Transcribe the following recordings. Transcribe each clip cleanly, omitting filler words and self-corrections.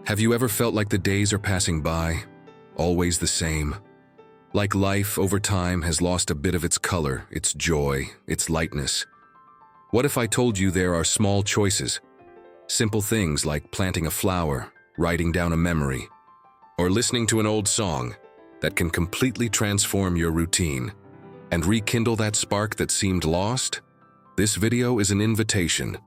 Have you ever felt like the days are passing by, always the same? Like life over time has lost a bit of its color, its joy, its lightness. What if I told you there are small choices, simple things like planting a flower, writing down a memory, or listening to an old song that can completely transform your routine and rekindle that spark that seemed lost? This video is an invitation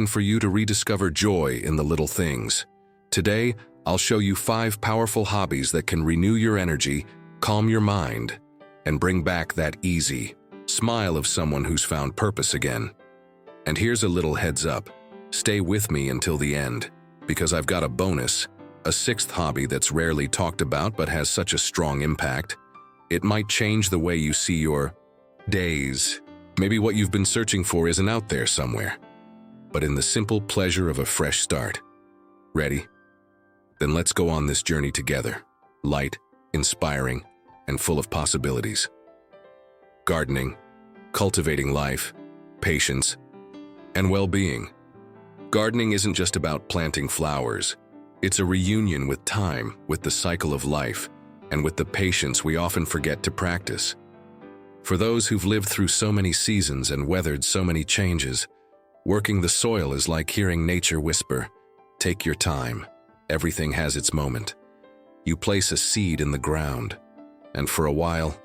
for you to rediscover joy in the little things. Today, I'll show you 5 powerful hobbies that can renew your energy, calm your mind, and bring back that easy smile of someone who's found purpose again. And here's a little heads up. Stay with me until the end, because I've got a bonus, a 6th hobby that's rarely talked about but has such a strong impact. It might change the way you see your days. Maybe what you've been searching for isn't out there somewhere, but in the simple pleasure of a fresh start. Ready? Then let's go on this journey together, light, inspiring, and full of possibilities. Gardening, cultivating life, patience, and well-being. Gardening isn't just about planting flowers. It's a reunion with time, with the cycle of life, and with the patience we often forget to practice. For those who've lived through so many seasons and weathered so many changes, working the soil is like hearing nature whisper, "Take your time. Everything has its moment." You place a seed in the ground, and for a while,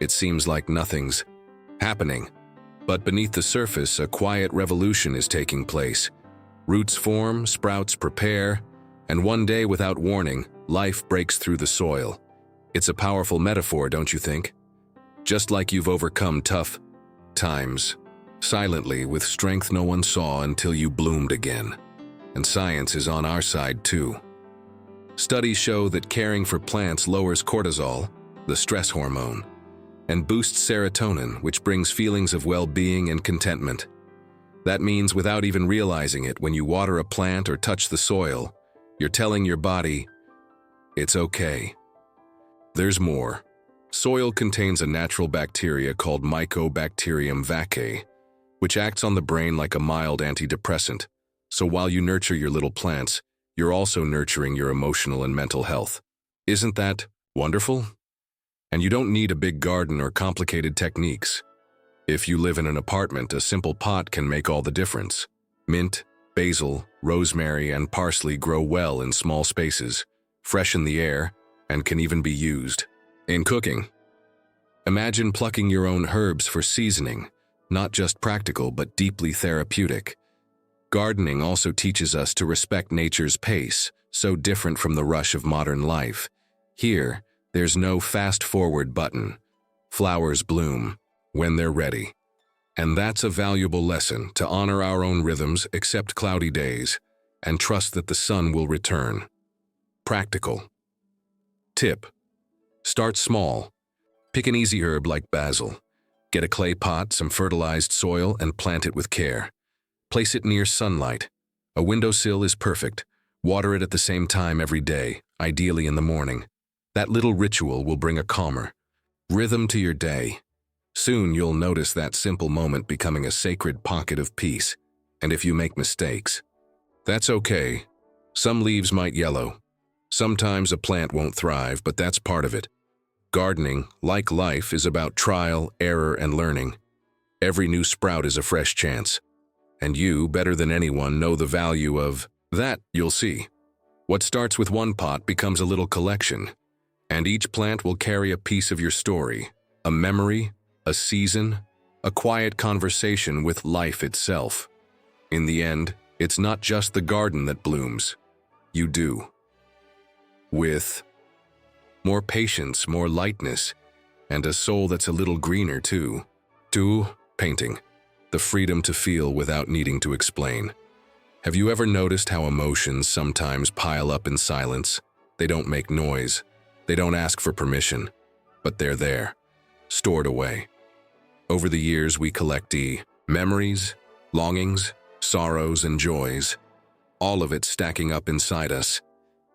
it seems like nothing's happening. But beneath the surface, a quiet revolution is taking place. Roots form, sprouts prepare, and one day, without warning, life breaks through the soil. It's a powerful metaphor, don't you think? Just like you've overcome tough times, silently, with strength no one saw until you bloomed again. And science is on our side too. Studies show that caring for plants lowers cortisol, the stress hormone, and boosts serotonin, which brings feelings of well-being and contentment. That means without even realizing it, when you water a plant or touch the soil, you're telling your body, it's okay. There's more. Soil contains a natural bacteria called Mycobacterium vaccae, which acts on the brain like a mild antidepressant. So while you nurture your little plants, you're also nurturing your emotional and mental health. Isn't that wonderful? And you don't need a big garden or complicated techniques. If you live in an apartment, a simple pot can make all the difference. Mint, basil, rosemary, and parsley grow well in small spaces, freshen the air, and can even be used in cooking. Imagine plucking your own herbs for seasoning, not just practical but deeply therapeutic. Gardening also teaches us to respect nature's pace, so different from the rush of modern life. Here, there's no fast-forward button. Flowers bloom when they're ready. And that's a valuable lesson, to honor our own rhythms, accept cloudy days, and trust that the sun will return. Practical tip: start small. Pick an easy herb like basil. Get a clay pot, some fertilized soil, and plant it with care. Place it near sunlight. A windowsill is perfect. Water it at the same time every day, ideally in the morning. That little ritual will bring a calmer rhythm to your day. Soon you'll notice that simple moment becoming a sacred pocket of peace. And if you make mistakes, that's okay. Some leaves might yellow. Sometimes a plant won't thrive, but that's part of it. Gardening, like life, is about trial, error, and learning. Every new sprout is a fresh chance. And you, better than anyone, know the value of that. You'll see. What starts with one pot becomes a little collection. And each plant will carry a piece of your story, a memory, a season, a quiet conversation with life itself. In the end, it's not just the garden that blooms. You do. With more patience, more lightness, and a soul that's a little greener too. Painting. The freedom to feel without needing to explain. Have you ever noticed how emotions sometimes pile up in silence? They don't make noise. They don't ask for permission, but they're there, stored away. Over the years, we collect memories, longings, sorrows, and joys, all of it stacking up inside us.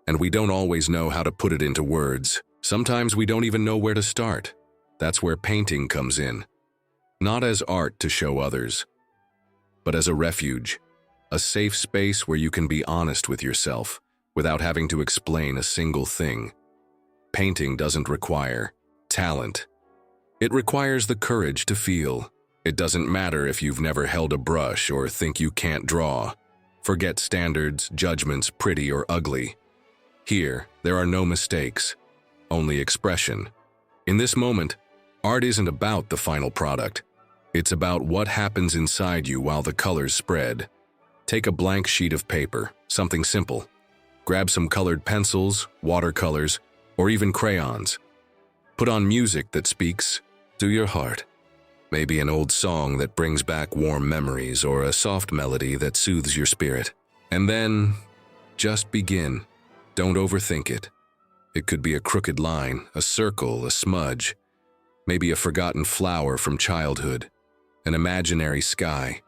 And we don't always know how to put it into words. Sometimes we don't even know where to start. That's where painting comes in. Not as art to show others, but as a refuge, a safe space where you can be honest with yourself, without having to explain a single thing. Painting doesn't require talent. It requires the courage to feel. It doesn't matter if you've never held a brush or think you can't draw. Forget standards, judgments, pretty or ugly. Here, there are no mistakes, only expression. In this moment, art isn't about the final product. It's about what happens inside you while the colors spread. Take a blank sheet of paper, something simple. Grab some colored pencils, watercolors, or even crayons. Put on music that speaks to your heart. Maybe an old song that brings back warm memories or a soft melody that soothes your spirit. And then, just begin. Don't overthink it. It could be a crooked line, a circle, a smudge, maybe a forgotten flower from childhood, an imaginary sky,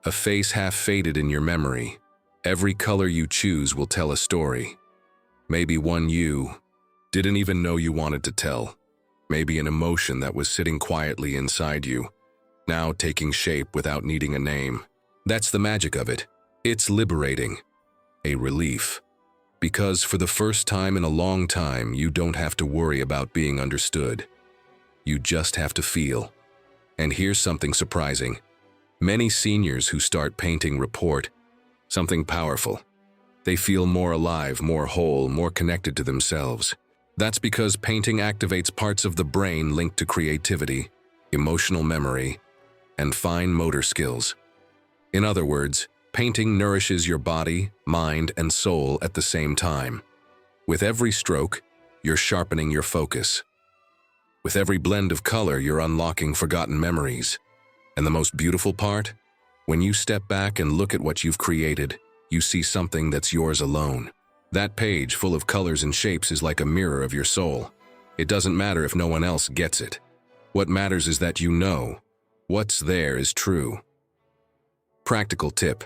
a face half faded in your memory. Every color you choose will tell a story. Maybe one you didn't even know you wanted to tell. Maybe an emotion that was sitting quietly inside you, now taking shape without needing a name. That's the magic of it. It's liberating, a relief. Because for the first time in a long time, you don't have to worry about being understood. You just have to feel. And here's something surprising. Many seniors who start painting report something powerful. They feel more alive, more whole, more connected to themselves. That's because painting activates parts of the brain linked to creativity, emotional memory, and fine motor skills. In other words, painting nourishes your body, mind, and soul at the same time. With every stroke, you're sharpening your focus. With every blend of color, you're unlocking forgotten memories. And the most beautiful part? When you step back and look at what you've created, you see something that's yours alone. That page full of colors and shapes is like a mirror of your soul. It doesn't matter if no one else gets it. What matters is that you know what's there is true. Practical tip.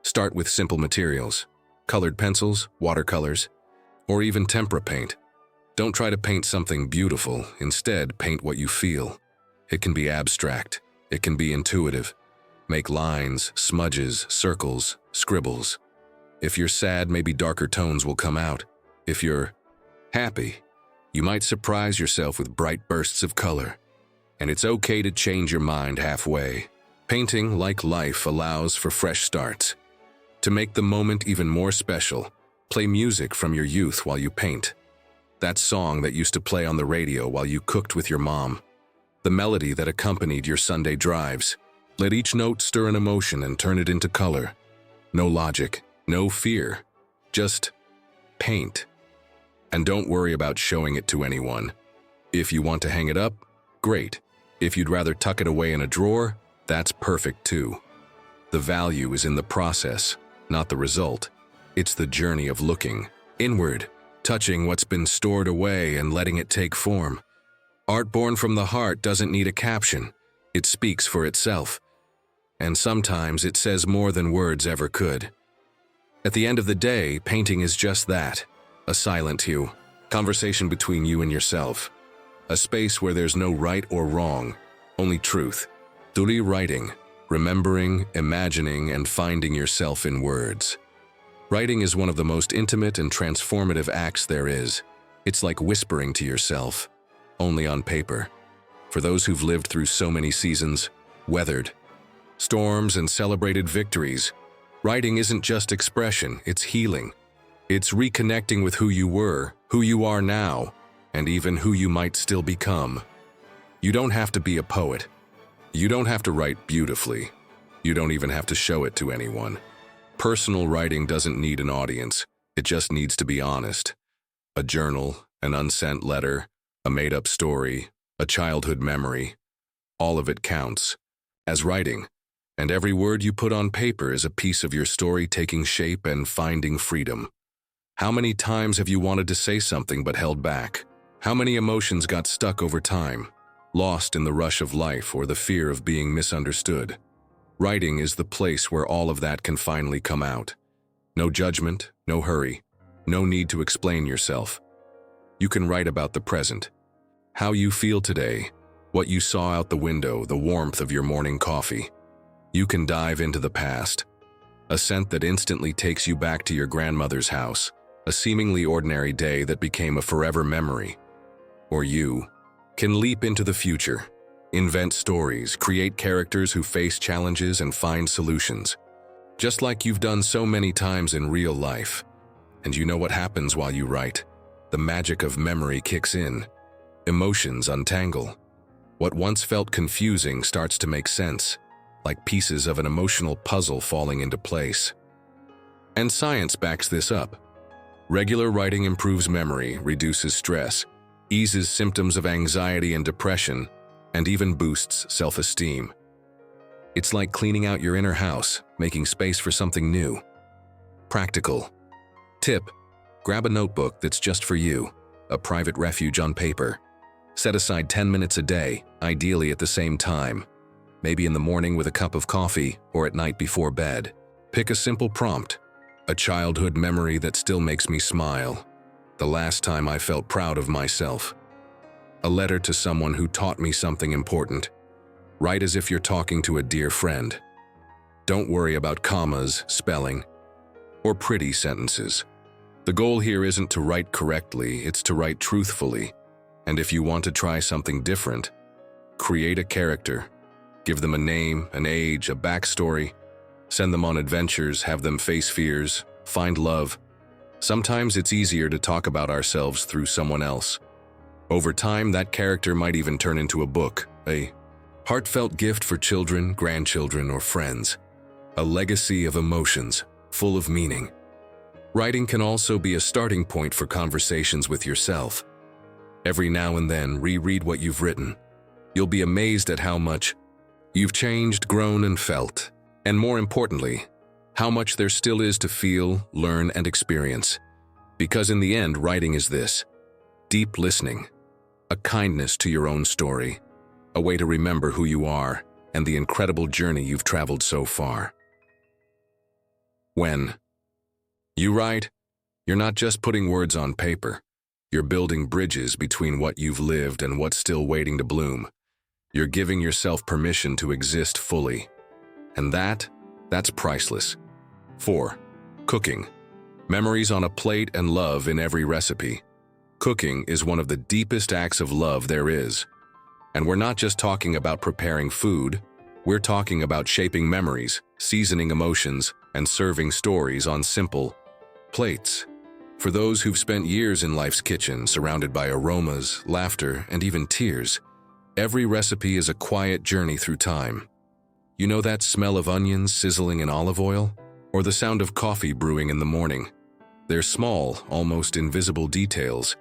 Start with simple materials, colored pencils, watercolors, or even tempera paint. Don't try to paint something beautiful. Instead, paint what you feel. It can be abstract. It can be intuitive. Make lines, smudges, circles, scribbles. If you're sad, maybe darker tones will come out. If you're happy, you might surprise yourself with bright bursts of color. And it's okay to change your mind halfway. Painting, like life, allows for fresh starts. To make the moment even more special, play music from your youth while you paint. That song that used to play on the radio while you cooked with your mom. The melody that accompanied your Sunday drives. Let each note stir an emotion and turn it into color. No logic, no fear, just paint. And don't worry about showing it to anyone. If you want to hang it up, great. If you'd rather tuck it away in a drawer, that's perfect too. The value is in the process, not the result. It's the journey of looking inward, touching what's been stored away and letting it take form. Art born from the heart doesn't need a caption. It speaks for itself. And sometimes it says more than words ever could. At the end of the day, painting is just that, a silent hue, conversation between you and yourself. A space where there's no right or wrong, only truth. Turi writing, remembering, imagining, and finding yourself in words. Writing is one of the most intimate and transformative acts there is. It's like whispering to yourself, only on paper. For those who've lived through so many seasons, weathered storms and celebrated victories, writing isn't just expression, it's healing. It's reconnecting with who you were, who you are now, and even who you might still become. You don't have to be a poet. You don't have to write beautifully. You don't even have to show it to anyone. Personal writing doesn't need an audience. It just needs to be honest. A journal, an unsent letter, a made-up story, a childhood memory. All of it counts as writing. And every word you put on paper is a piece of your story taking shape and finding freedom. How many times have you wanted to say something but held back? How many emotions got stuck over time, lost in the rush of life or the fear of being misunderstood? Writing is the place where all of that can finally come out. No judgment, no hurry, no need to explain yourself. You can write about the present, how you feel today, what you saw out the window, the warmth of your morning coffee. You can dive into the past, A scent that instantly takes you back to your grandmother's house, a seemingly ordinary day that became a forever memory. Or you can leap into the future, invent stories, create characters who face challenges and find solutions, just like you've done so many times in real life. And you know what happens while you write? The magic of memory kicks in. Emotions untangle. What once felt confusing starts to make sense, like pieces of an emotional puzzle falling into place. And science backs this up. Regular writing improves memory, reduces stress, eases symptoms of anxiety and depression, and even boosts self-esteem. It's like cleaning out your inner house, making space for something new. Practical tip: grab a notebook that's just for you, a private refuge on paper. Set aside 10 minutes a day, ideally at the same time. Maybe in the morning with a cup of coffee or at night before bed. Pick a simple prompt, a childhood memory that still makes me smile, the last time I felt proud of myself. A letter to someone who taught me something important. Write as if you're talking to a dear friend. Don't worry about commas, spelling, or pretty sentences. The goal here isn't to write correctly, it's to write truthfully. And if you want to try something different, create a character. Give them a name, an age, a backstory. Send them on adventures, have them face fears, find love. Sometimes it's easier to talk about ourselves through someone else. Over time, that character might even turn into a book, a heartfelt gift for children, grandchildren, or friends. A legacy of emotions, full of meaning. Writing can also be a starting point for conversations with yourself. Every now and then, reread what you've written. You'll be amazed at how much you've changed, grown, and felt. And more importantly, how much there still is to feel, learn, and experience. Because in the end, writing is this: deep listening, a kindness to your own story, a way to remember who you are and the incredible journey you've traveled so far. When you write, you're not just putting words on paper. You're building bridges between what you've lived and what's still waiting to bloom. You're giving yourself permission to exist fully. And that's priceless. 4. Cooking. Memories on a plate and love in every recipe. Cooking is one of the deepest acts of love there is. And we're not just talking about preparing food, we're talking about shaping memories, seasoning emotions, and serving stories on simple plates. For those who've spent years in life's kitchen, surrounded by aromas, laughter, and even tears, every recipe is a quiet journey through time. You know that smell of onions sizzling in olive oil? Or the sound of coffee brewing in the morning? They're small, almost invisible details,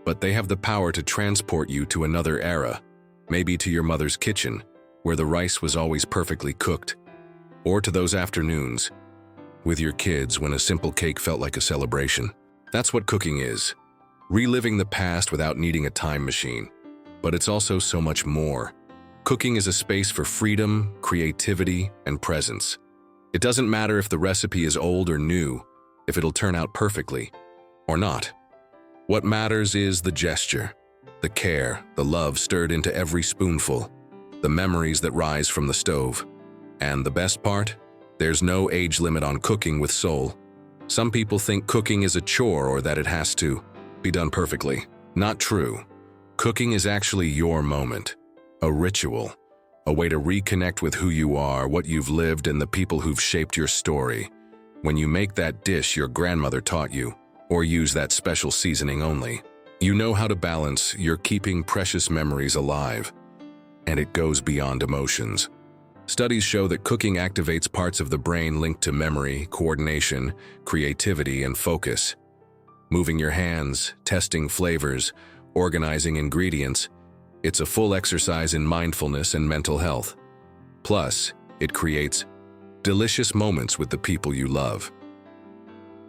but they have the power to transport you to another era, maybe to your mother's kitchen, where the rice was always perfectly cooked, or to those afternoons with your kids when a simple cake felt like a celebration. That's what cooking is. Reliving the past without needing a time machine. But it's also so much more. Cooking is a space for freedom, creativity, and presence. It doesn't matter if the recipe is old or new, if it'll turn out perfectly or not. What matters is the gesture, the care, the love stirred into every spoonful, the memories that rise from the stove. And the best part? There's no age limit on cooking with soul. Some people think cooking is a chore or that it has to be done perfectly. Not true. Cooking is actually your moment, a ritual, a way to reconnect with who you are, what you've lived, and the people who've shaped your story. When you make that dish your grandmother taught you, or use that special seasoning only, you know how to balance. You're keeping precious memories alive. And it goes beyond emotions. Studies show that cooking activates parts of the brain linked to memory, coordination, creativity, and focus. Moving your hands, testing flavors, organizing ingredients, it's a full exercise in mindfulness and mental health. Plus, it creates delicious moments with the people you love.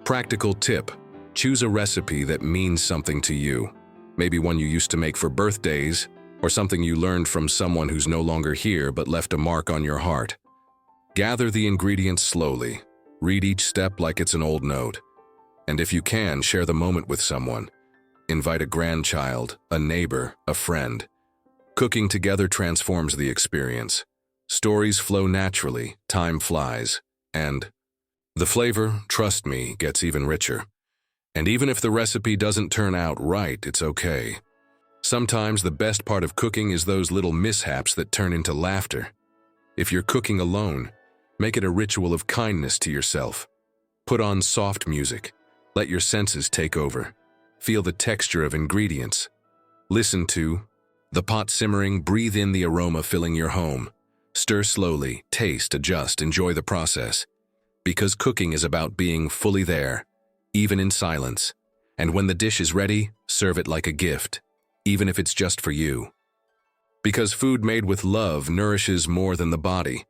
Practical tip: choose a recipe that means something to you. Maybe one you used to make for birthdays, or something you learned from someone who's no longer here but left a mark on your heart. Gather the ingredients slowly. Read each step like it's an old note. And if you can, share the moment with someone. Invite a grandchild, a neighbor, a friend. Cooking together transforms the experience. Stories flow naturally, time flies, and The flavor, trust me, gets even richer. And even if the recipe doesn't turn out right, it's okay. Sometimes the best part of cooking is those little mishaps that turn into laughter. If you're cooking alone, make it a ritual of kindness to yourself. Put on soft music. Let your senses take over. Feel the texture of ingredients. Listen to the pot simmering, breathe in the aroma filling your home. Stir slowly, taste, adjust, enjoy the process. Because cooking is about being fully there, even in silence. And when the dish is ready, serve it like a gift, even if it's just for you. Because food made with love nourishes more than the body.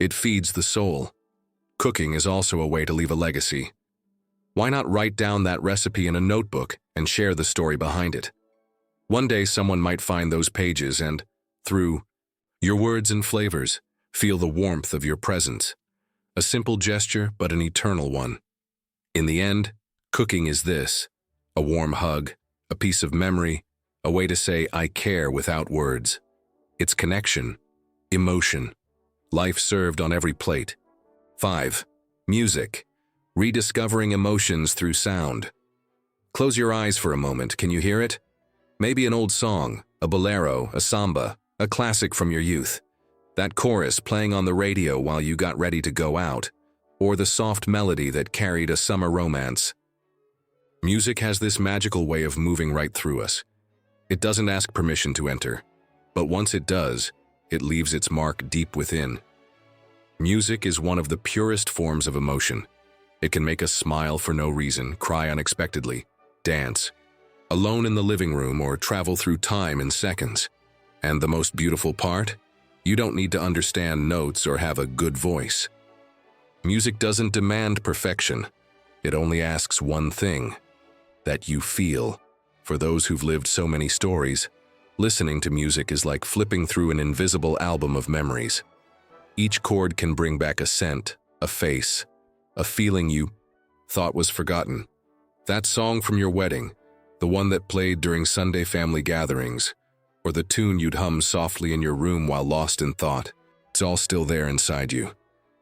It feeds the soul. Cooking is also a way to leave a legacy. Why not write down that recipe in a notebook and share the story behind it? One day someone might find those pages and, through your words and flavors, feel the warmth of your presence. A simple gesture, but an eternal one. In the end, cooking is this: a warm hug, a piece of memory, a way to say I care without words. It's connection, emotion, life served on every plate. 5. Music. Rediscovering emotions through sound. Close your eyes for a moment, can you hear it? Maybe an old song, a bolero, a samba, a classic from your youth. That chorus playing on the radio while you got ready to go out, or the soft melody that carried a summer romance. Music has this magical way of moving right through us. It doesn't ask permission to enter, but once it does, it leaves its mark deep within. Music is one of the purest forms of emotion. It can make us smile for no reason, cry unexpectedly, dance, alone in the living room, or travel through time in seconds. And the most beautiful part? You don't need to understand notes or have a good voice. Music doesn't demand perfection. It only asks one thing: that you feel. For those who've lived so many stories, listening to music is like flipping through an invisible album of memories. Each chord can bring back a scent, a face, a feeling you thought was forgotten. That song from your wedding, the one that played during Sunday family gatherings, or the tune you'd hum softly in your room while lost in thought, it's all still there inside you,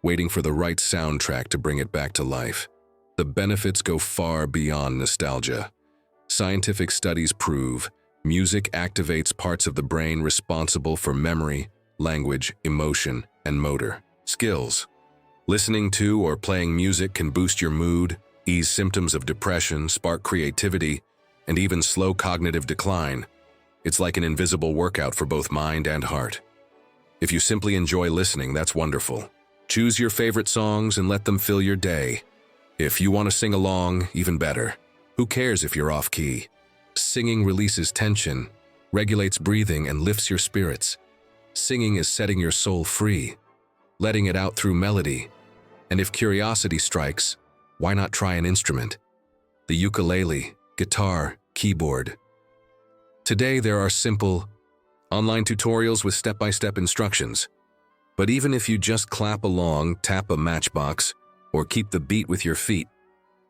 waiting for the right soundtrack to bring it back to life. The benefits go far beyond nostalgia. Scientific studies prove music activates parts of the brain responsible for memory, language, emotion, and motor skills. Listening to or playing music can boost your mood, ease symptoms of depression, spark creativity, and even slow cognitive decline. It's like an invisible workout for both mind and heart. If you simply enjoy listening, that's wonderful. Choose your favorite songs and let them fill your day. If you want to sing along, even better. Who cares if you're off-key? Singing releases tension, regulates breathing, and lifts your spirits. Singing is setting your soul free, letting it out through melody. And if curiosity strikes, why not try an instrument? The ukulele, guitar, keyboard. Today there are simple, online tutorials with step-by-step instructions. But even if you just clap along, tap a matchbox, or keep the beat with your feet,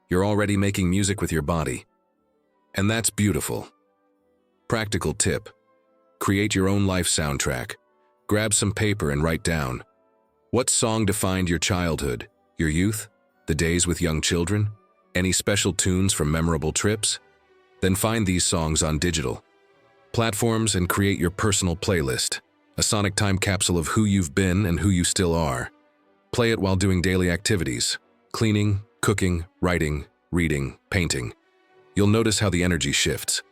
you're already making music with your body. And that's beautiful. Practical tip: create your own life soundtrack. Grab some paper and write down: what song defined your childhood, your youth, the days with young children? Any special tunes from memorable trips? Then find these songs on digital platforms and create your personal playlist, a sonic time capsule of who you've been and who you still are. Play it while doing daily activities: cleaning, cooking, writing, reading, painting. You'll notice how the energy shifts.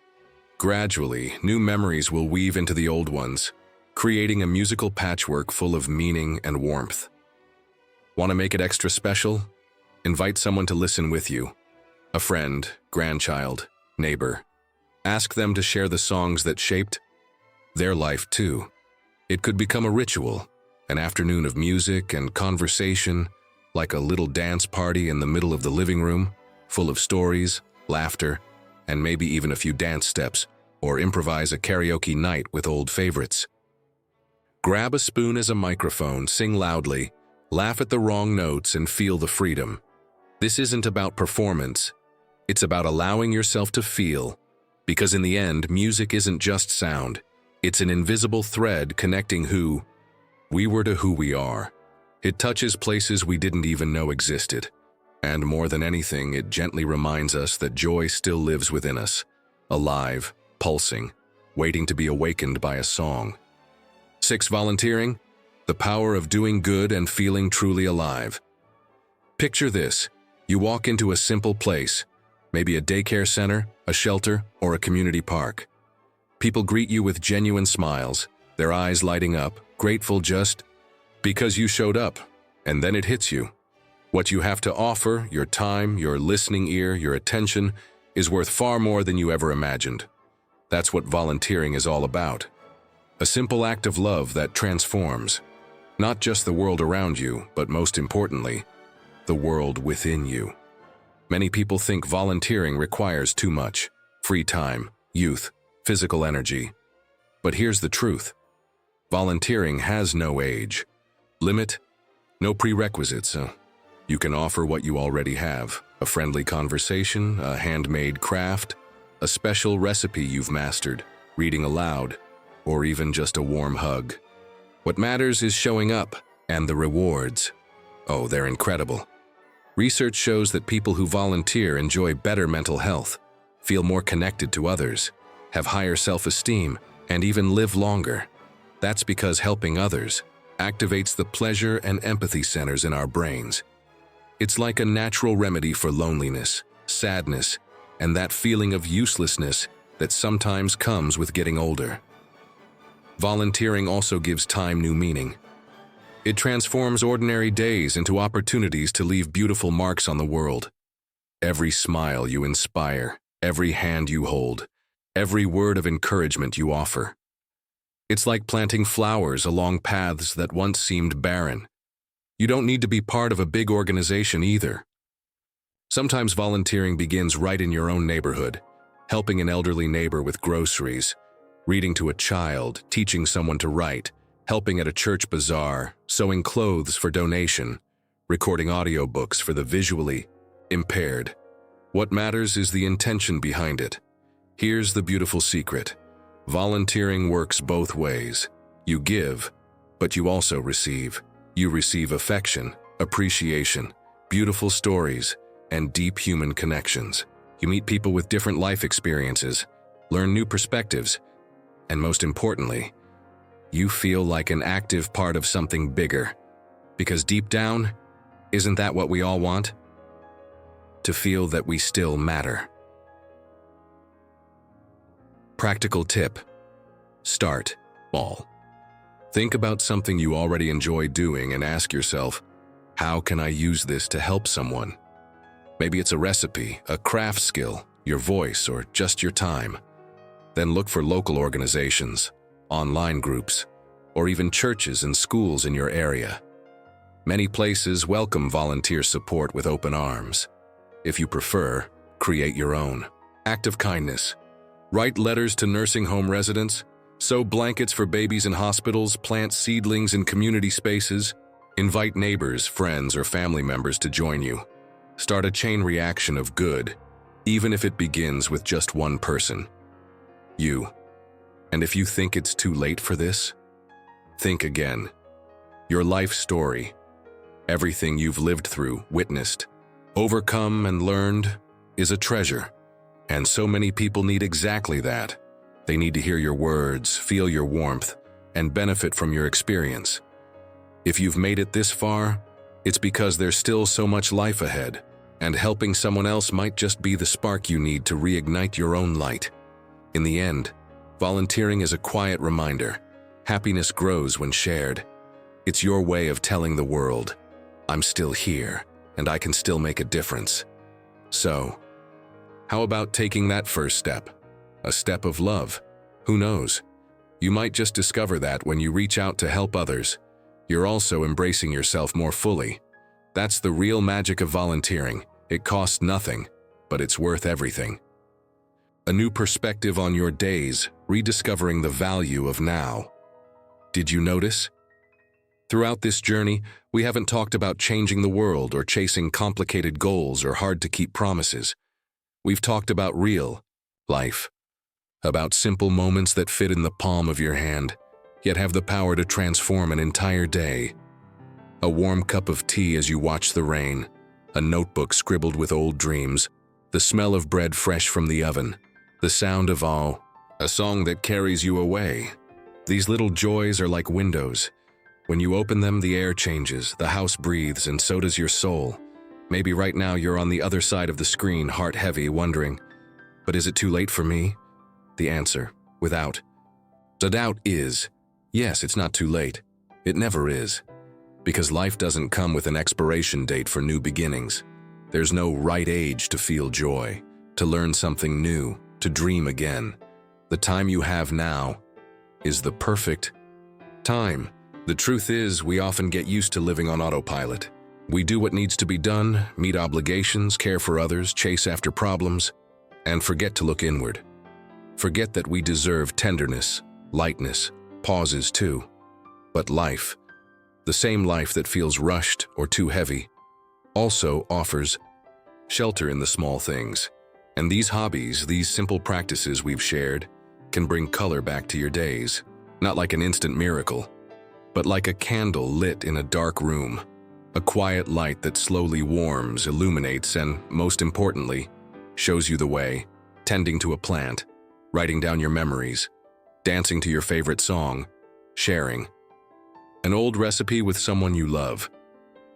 Gradually, new memories will weave into the old ones, creating a musical patchwork full of meaning and warmth. Want to make it extra special? Invite someone to listen with you. A friend, grandchild, neighbor. Ask them to share the songs that shaped their life too. It could become a ritual, an afternoon of music and conversation, like a little dance party in the middle of the living room, full of stories, laughter, and maybe even a few dance steps, or improvise a karaoke night with old favorites. Grab a spoon as a microphone, sing loudly, laugh at the wrong notes, and feel the freedom. This isn't about performance. It's about allowing yourself to feel, because in the end, music isn't just sound. It's an invisible thread connecting who we were to who we are. It touches places we didn't even know existed. And more than anything, it gently reminds us that joy still lives within us, alive, pulsing, waiting to be awakened by a song. 6. Volunteering, the power of doing good and feeling truly alive. Picture this. You walk into a simple place, maybe a daycare center, a shelter, or a community park. People greet you with genuine smiles, their eyes lighting up, grateful just because you showed up, and then it hits you. What you have to offer, your time, your listening ear, your attention, is worth far more than you ever imagined. That's what volunteering is all about. A simple act of love that transforms, not just the world around you, but most importantly, the world within you. Many people think volunteering requires too much: free time, youth, physical energy. But here's the truth. Volunteering has no age limit, no prerequisites. You can offer what you already have: a friendly conversation, a handmade craft, a special recipe you've mastered, reading aloud, or even just a warm hug. What matters is showing up, and the rewards. Oh, they're incredible. Research shows that people who volunteer enjoy better mental health, feel more connected to others, have higher self-esteem, and even live longer. That's because helping others activates the pleasure and empathy centers in our brains. It's like a natural remedy for loneliness, sadness, and that feeling of uselessness that sometimes comes with getting older. Volunteering also gives time new meaning. It transforms ordinary days into opportunities to leave beautiful marks on the world. Every smile you inspire, every hand you hold, every word of encouragement you offer. It's like planting flowers along paths that once seemed barren. You don't need to be part of a big organization either. Sometimes volunteering begins right in your own neighborhood, helping an elderly neighbor with groceries, reading to a child, teaching someone to write, helping at a church bazaar, sewing clothes for donation, recording audiobooks for the visually impaired. What matters is the intention behind it. Here's the beautiful secret. Volunteering works both ways. You give, but you also receive. You receive affection, appreciation, beautiful stories, and deep human connections. You meet people with different life experiences, learn new perspectives, and most importantly, you feel like an active part of something bigger. Because deep down, isn't that what we all want? To feel that we still matter. Practical tip: start small. Think about something you already enjoy doing and ask yourself, how can I use this to help someone? Maybe it's a recipe, a craft skill, your voice, or just your time. Then look for local organizations, online groups, or even churches and schools in your area. Many places welcome volunteer support with open arms. If you prefer, create your own. Act of kindness. Write letters to nursing home residents, sew blankets for babies in hospitals, plant seedlings in community spaces, invite neighbors, friends, or family members to join you. Start a chain reaction of good, even if it begins with just one person. You. And if you think it's too late for this, think again. Your life story, everything you've lived through, witnessed, overcome, and learned, is a treasure. And so many people need exactly that. They need to hear your words, feel your warmth, and benefit from your experience. If you've made it this far, it's because there's still so much life ahead, and helping someone else might just be the spark you need to reignite your own light. In the end, volunteering is a quiet reminder. Happiness grows when shared. It's your way of telling the world, I'm still here, and I can still make a difference. So, how about taking that first step? A step of love. Who knows? You might just discover that when you reach out to help others, you're also embracing yourself more fully. That's the real magic of volunteering. It costs nothing, but it's worth everything. A new perspective on your days, rediscovering the value of now. Did you notice? Throughout this journey, we haven't talked about changing the world or chasing complicated goals or hard-to-keep promises. We've talked about real life, about simple moments that fit in the palm of your hand, yet have the power to transform an entire day. A warm cup of tea as you watch the rain, a notebook scribbled with old dreams, the smell of bread fresh from the oven, the sound of a song that carries you away. These little joys are like windows. When you open them, the air changes, the house breathes, and so does your soul. Maybe right now you're on the other side of the screen, heart heavy, wondering, but is it too late for me? The answer, without a doubt, is yes, it's not too late. It never is. Because life doesn't come with an expiration date for new beginnings. There's no right age to feel joy, to learn something new, to dream again. The time you have now is the perfect time. The truth is, we often get used to living on autopilot. We do what needs to be done, meet obligations, care for others, chase after problems, and forget to look inward. Forget that we deserve tenderness, lightness, pauses too. But life, the same life that feels rushed or too heavy, also offers shelter in the small things. And these hobbies, these simple practices we've shared, can bring color back to your days. Not like an instant miracle, but like a candle lit in a dark room. A quiet light that slowly warms, illuminates, and, most importantly, shows you the way. Tending to a plant, writing down your memories, dancing to your favorite song, sharing an old recipe with someone you love,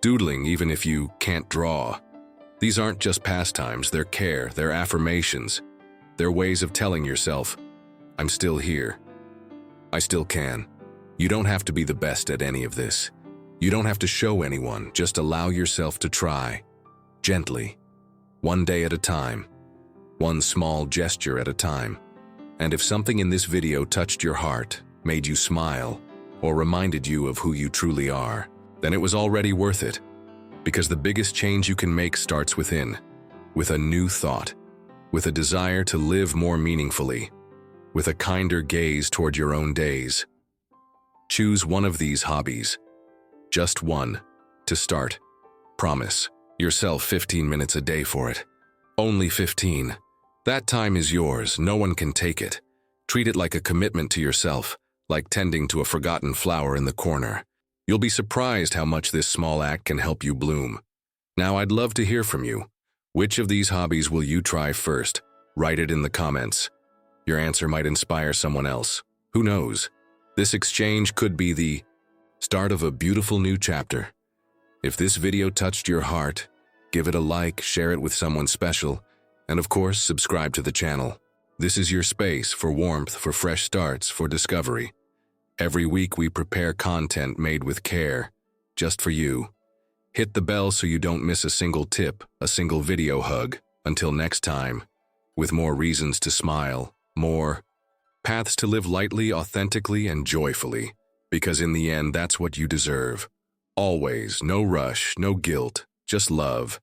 doodling even if you can't draw. These aren't just pastimes, they're care, they're affirmations. They're ways of telling yourself, I'm still here. I still can. You don't have to be the best at any of this. You don't have to show anyone, just allow yourself to try. Gently. One day at a time. One small gesture at a time. And if something in this video touched your heart, made you smile, or reminded you of who you truly are, then it was already worth it. Because the biggest change you can make starts within, with a new thought, with a desire to live more meaningfully, with a kinder gaze toward your own days. Choose one of these hobbies. Just one, to start. Promise yourself 15 minutes a day for it. Only 15. That time is yours, no one can take it. Treat it like a commitment to yourself, like tending to a forgotten flower in the corner. You'll be surprised how much this small act can help you bloom. Now I'd love to hear from you. Which of these hobbies will you try first? Write it in the comments. Your answer might inspire someone else. Who knows? This exchange could be the start of a beautiful new chapter. If this video touched your heart, give it a like, share it with someone special, and of course, subscribe to the channel. This is your space for warmth, for fresh starts, for discovery. Every week we prepare content made with care, just for you. Hit the bell so you don't miss a single tip, a single video hug. Until next time, with more reasons to smile, more paths to live lightly, authentically, and joyfully. Because in the end, that's what you deserve. Always, no rush, no guilt, just love.